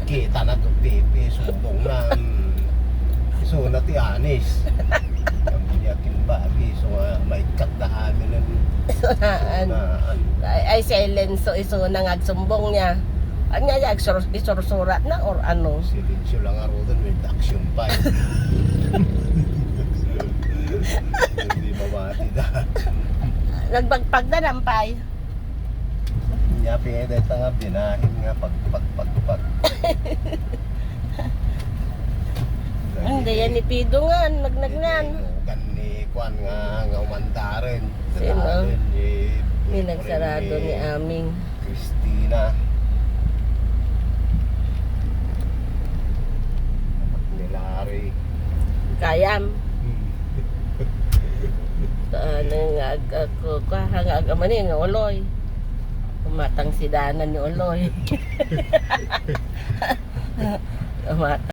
Kita na to pipi, sumbong na. So na ti Anis. Ang yakin bagi, so may kat na amin ng Sunaan. Ay silence so iso na nga sumbong niya. Anya ya isursurat na or ano? Silensyo lang aro doon, may action pa. Hindi mamati na. Nagbagpag na nampay. Nya pinay nga binahin nga pag. Hindi yan ni Pido nga, nagnagnan. Kan ni Kwan nga umandarin. Sino? May nagsarado ni Aming. Christina. Nilari. Kayam. Ano nga ako kahang agamanin nga Oloy. Umatang si Dana ni Oloy. Umatang.